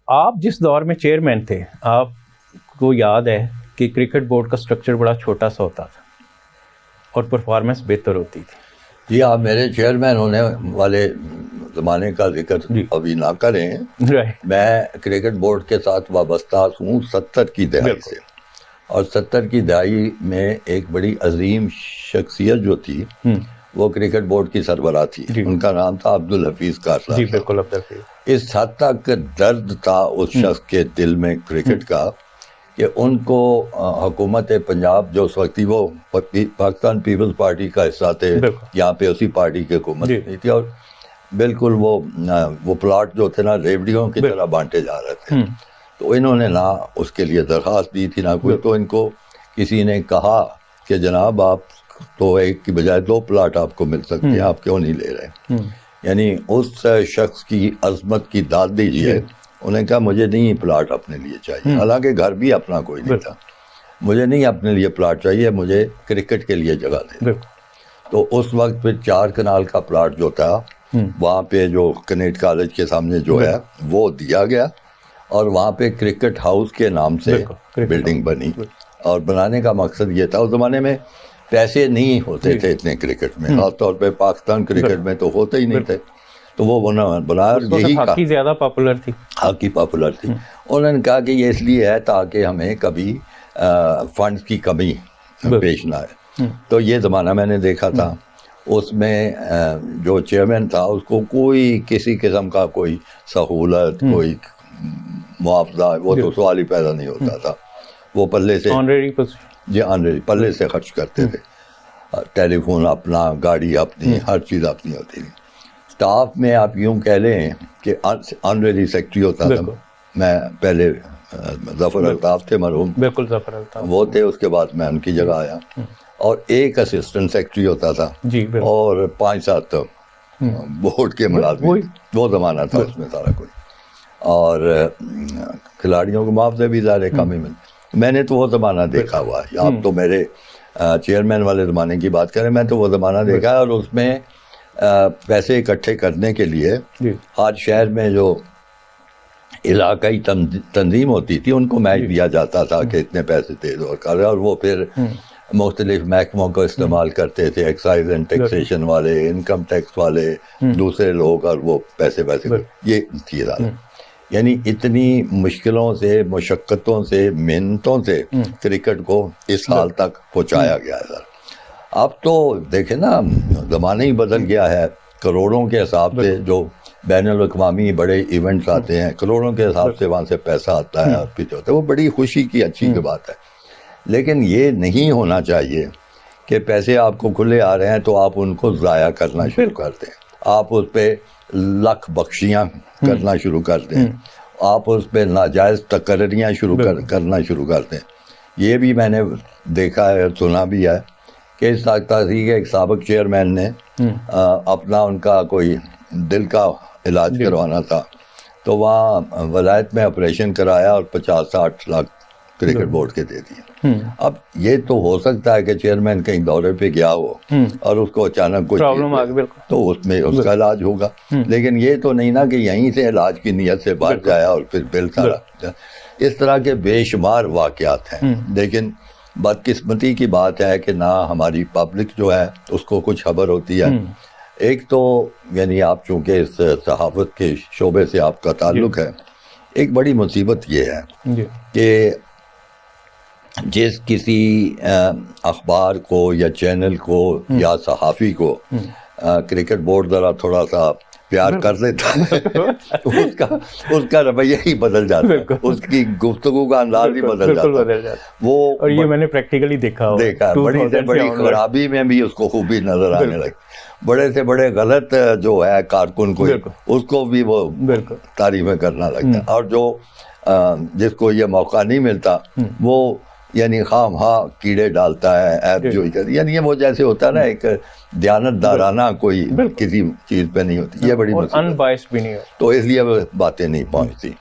آپ جس دور میں چیئرمین تھے, آپ کو یاد ہے کہ کرکٹ بورڈ کا سٹرکچر بڑا چھوٹا سا ہوتا تھا اور پرفارمنس بہتر ہوتی تھی. جی آپ میرے چیئرمین ہونے والے زمانے کا ذکر ابھی نہ کریں. میں کرکٹ بورڈ کے ساتھ وابستہ ہوں 70 کی دہائی سے, اور 70 کی دہائی میں ایک بڑی عظیم شخصیت جو تھی وہ کرکٹ بورڈ کی سربراہ تھی. ان کا نام تھا عبدالحفیظ کارسا. بالکل. اس حد تک درد تھا اس شخص کے دل میں کرکٹ کا کہ ان کو حکومت پنجاب جو اس وقت تھی وہ پاکستان پیپلز پارٹی کا حصہ تھے, یہاں پہ اسی پارٹی کی حکومت نہیں تھی, اور بالکل وہ پلاٹ جو تھے نا ریوڑیوں کی طرح بانٹے جا رہے تھے. تو انہوں نے نہ اس کے لیے درخواست دی تھی نہ کوئی, تو ان کو کسی نے کہا کہ جناب آپ تو ایک کی بجائے 2 پلاٹ آپ کو مل سکتے ہیں, آپ کیوں نہیں لے رہے. یعنی اس شخص کی عظمت کی داد دیجیے. انہوں نے کہا مجھے نہیں پلاٹ اپنے لیے چاہیے, حالانکہ گھر بھی اپنا کوئی نہیں تھا. مجھے نہیں اپنے لیے پلاٹ چاہیے, مجھے کرکٹ کے لیے جگہ دے. تو اس وقت پھر 4 کنال کا پلاٹ جو تھا وہاں پہ جو کنیٹ کالج کے سامنے جو ہے وہ دیا گیا, اور وہاں پہ کرکٹ ہاؤس کے نام سے بلڈنگ بنی. اور بنانے کا مقصد یہ تھا, اس زمانے میں پیسے نہیں ہوتے تھے اتنے کرکٹ میں, خاص طور پہ پاکستان کرکٹ میں تو ہوتے ہی نہیں تھے. تو وہ بنایا, یہی ہاکی زیادہ پاپولر تھی, ہاکی پاپولر تھی. انہوں نے کہا کہ یہ اس لیے ہے تاکہ ہمیں کبھی فنڈز کی کمی پیش نہ آئے. تو یہ زمانہ میں نے دیکھا تھا. اس میں جو چیئرمین تھا اس کو کوئی کسی قسم کا کوئی سہولت, کوئی معاوضہ, وہ تو سوال ہی پیدا نہیں ہوتا تھا. وہ پلے سے آنریری پلے سے خرچ کرتے تھے. ٹیلی فون اپنا, گاڑی اپنی, ہر چیز اپنی ہوتی تھی. اسٹاف میں آپ یوں کہہ لیں کہ آنریری سیکٹری ہوتا تھا. میں پہلے ظفر الطاف تھے مرحوم, بالکل ظفر الطاف وہ تھے, اس کے بعد میں ان کی جگہ آیا. اور ایک اسسٹنٹ سیکٹری ہوتا تھا اور 5-7 بورڈ کے ملازم. وہ زمانہ تھا اس میں سارا کچھ. اور کھلاڑیوں کو معاوضے بھی زیادہ کم ہی ملتے. میں نے تو وہ زمانہ دیکھا ہوا ہے. آپ تو میرے چیئرمین والے زمانے کی بات کریں, میں تو وہ زمانہ دیکھا ہے. اور اس میں پیسے اکٹھے کرنے کے لیے ہر شہر میں جو علاقائی تنظیم ہوتی تھی ان کو میچ دیا جاتا تھا کہ اتنے پیسے دے دو اور وہ پھر مختلف محکموں کو استعمال کرتے تھے, ایکسائز اینڈ ٹیکسیشن والے, انکم ٹیکس والے, دوسرے لوگ, اور وہ پیسے یہ چیز آ. یعنی اتنی مشکلوں سے, مشقتوں سے, محنتوں سے کرکٹ کو اس حال تک پہنچایا گیا ہے. اب تو دیکھیں نا زمانہ ہی بدل گیا ہے. کروڑوں کے حساب سے جو بین الاقوامی بڑے ایونٹس آتے ہیں, کروڑوں کے حساب سے وہاں سے پیسہ آتا ہے اور پیچھے ہوتا ہے. وہ بڑی خوشی کی اچھی کی بات ہے, لیکن یہ نہیں ہونا چاہیے کہ پیسے آپ کو کھلے آ رہے ہیں تو آپ ان کو ضائع کرنا شروع کر دیں. آپ اس پہ لکھ بخشیاں کرنا شروع کر دیں, آپ اس پہ ناجائز تقرریاں کرنا شروع کر دیں. یہ بھی میں نے دیکھا ہے, سنا بھی ہے کہ اس تحریک ایک سابق چیئرمین نے اپنا ان کا کوئی دل کا علاج کروانا تھا, تو وہاں ولایت میں آپریشن کرایا اور 50-60 لاکھ کرکٹ بورڈ کے دے دیے. اب یہ تو ہو سکتا ہے کہ چیئرمین کہیں دورے پہ گیا ہو اور اس کو اچانک کوئی پرابلم آ گئی, تو اس میں اس کا علاج ہوگا. لیکن یہ تو نہیں نا کہ یہیں سے علاج کی نیت سے باہر جایا اور پھر بل سارا. اس طرح کے بے شمار واقعات ہیں. لیکن بدقسمتی کی بات ہے کہ نہ ہماری پبلک جو ہے اس کو کچھ خبر ہوتی ہے. ایک تو یعنی آپ چونکہ اس صحافت کے شعبے سے آپ کا تعلق ہے, ایک بڑی مصیبت یہ ہے کہ جس کسی اخبار کو یا چینل کو یا صحافی کو کرکٹ بورڈ ذرا تھوڑا سا پیار کر دیتا ہے اس کا رویہ ہی بدل جاتا ہے, اس کی گفتگو کا انداز ہی بدل جاتا ہے. وہ اور یہ میں نے پریکٹیکلی دیکھا بڑی سے بڑی خرابی میں بھی اس کو خوبی نظر آنے لگی. بڑے سے بڑے غلط جو ہے کارکن کو اس کو بھی وہ تعریفیں کرنا لگتا ہے. اور جو جس کو یہ موقع نہیں ملتا وہ یعنی خام کیڑے ڈالتا ہے, ایپ جوئی کرتا ہے. یعنی وہ جیسے ہوتا ہے نا ایک دیانت دارانہ کوئی کسی چیز پہ نہیں ہوتی. یہ بڑی انبائسڈ بھی نہیں ہے, تو اس لیے وہ باتیں نہیں پہنچتی.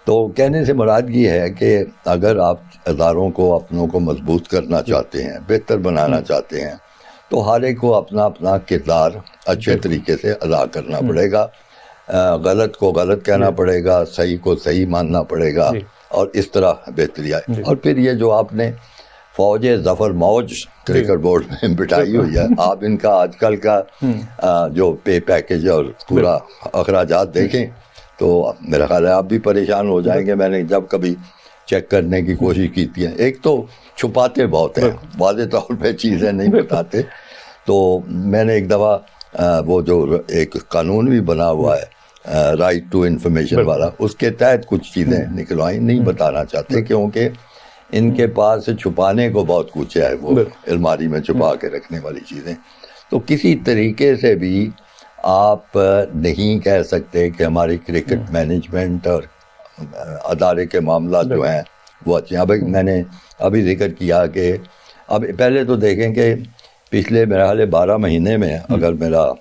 تو کہنے سے مراد یہ ہے کہ اگر آپ اداروں کو اپنوں کو مضبوط کرنا چاہتے ہیں, بہتر بنانا چاہتے ہیں, تو ہر ایک کو اپنا اپنا کردار اچھے طریقے سے ادا کرنا پڑے گا. غلط کو غلط کہنا پڑے گا، صحیح کو صحیح ماننا پڑے گا، اور اس طرح بہتری آئے. اور پھر یہ جو آپ نے فوج ظفر موج کرکٹ بورڈ میں بٹھائی ہوئی ہے، آپ ان کا آج کل کا جو پے پیکج اور پورا اخراجات دیکھیں تو میرا خیال ہے آپ بھی پریشان ہو جائیں گے. میں نے جب کبھی چیک کرنے کی کوشش کی ہے، ایک تو چھپاتے بہت ہیں، واضح طور پہ چیزیں نہیں بتاتے. تو میں نے ایک دفعہ وہ جو ایک قانون بھی بنا ہوا ہے رائٹ ٹو انفارمیشن والا، اس کے تحت کچھ چیزیں نکلوائیں، نہیں بتانا چاہتے کیونکہ ان کے پاس چھپانے کو بہت کچھ ہے، وہ الماری میں چھپا کے رکھنے والی چیزیں. تو کسی طریقے سے بھی آپ نہیں کہہ سکتے کہ ہماری کرکٹ مینجمنٹ اور ادارے کے معاملات جو ہیں وہ اچھے ہیں. ابھی میں نے ابھی ذکر کیا کہ اب پہلے تو دیکھیں کہ پچھلے میرا خیال 12 مہینے میں، اگر میرا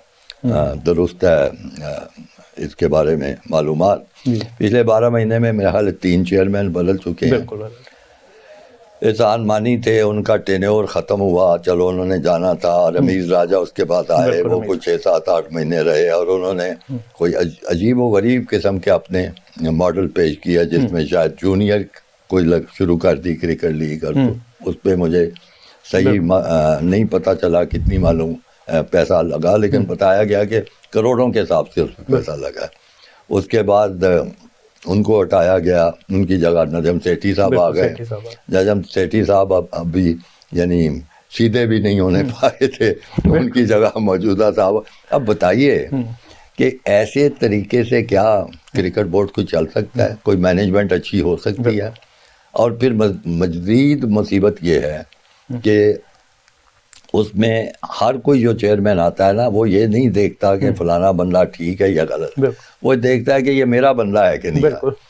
درست ہے اس کے بارے میں معلومات، پچھلے 12 مہینے میں میرا خیال 3 چیئرمین بدل چکے ہیں. احسان مانی تھے، ان کا ٹینیور ختم ہوا، چلو انہوں نے جانا تھا، اور رمیز راجہ اس کے بعد آئے، وہ کچھ 6-7-8 مہینے رہے، اور انہوں نے کوئی عجیب و غریب قسم کے اپنے ماڈل پیش کیا جس میں شاید جونیئر کوئی شروع کر دی کرکٹ لیگ، اور اس پہ مجھے صحیح نہیں پتہ چلا کتنی معلوم پیسہ لگا، لیکن بتایا گیا کہ کروڑوں کے حساب سے اس میں پیسہ لگا. اس کے بعد ان کو ہٹایا گیا، ان کی جگہ نجم سیٹھی صاحب آ گئے. نجم سیٹھی صاحب ابھی یعنی سیدھے بھی نہیں ہونے پائے تھے، ان کی جگہ موجودہ صاحب. اب بتائیے کہ ایسے طریقے سے کیا کرکٹ بورڈ کو چل سکتا ہے؟ کوئی مینجمنٹ اچھی ہو سکتی ہے؟ اور پھر مزید مصیبت یہ ہے کہ اس میں ہر کوئی جو چیئرمین آتا ہے نا، وہ یہ نہیں دیکھتا کہ فلانا بندہ ٹھیک ہے یا غلط، وہ دیکھتا ہے کہ یہ میرا بندہ ہے کہ نہیں.